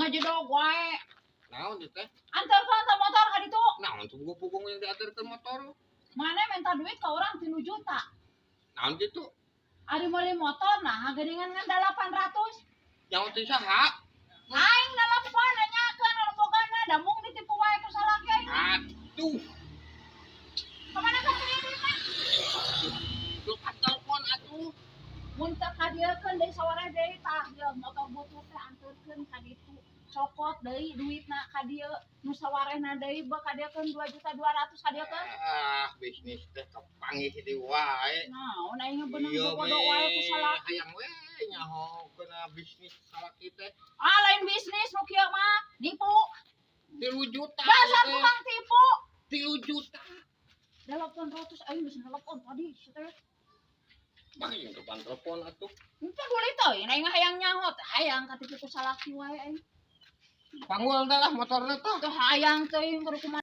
ngajedog wae. Naon teh? Antarkan ta motor ka ditu. Naon punggung yang diaturkeun motor? Mana minta duit ka orang 3 juta. Naon itu? Ari meuli motor nah geningan ngan 800. Yang teh saha? Aing nelpon nanyakeun bogana da mung ditipu wae ku salaki aing. Aduh. Kamana ka kirim mah? Lu telepon atuh. Mun teu kadiekeun deui sawareh deui tah ieu motor butut teh anturkeun ka ditu. Copot deui duitna ka dieu nu sawarehna deui beuh kadiekeun 2.200.000 kadiekeun. Bisnis teh kepanggih di wae. Naon aing bener bodoh wae ku salaki. Hayang we nyaho kena bisnis salaki teh. Ah lain bisnis nu kieu mah nipu. 3 juta. Dasar tukang tipu. 3 juta. 800 aing geus nelpon tadi teh. Bang depan telepon atuh. Henteu deui teh aing hayang nyaho teh hayang katipu ku salaki wae aing. Panggul dah lah motorna teh. Teu hayang teh kudu kumaha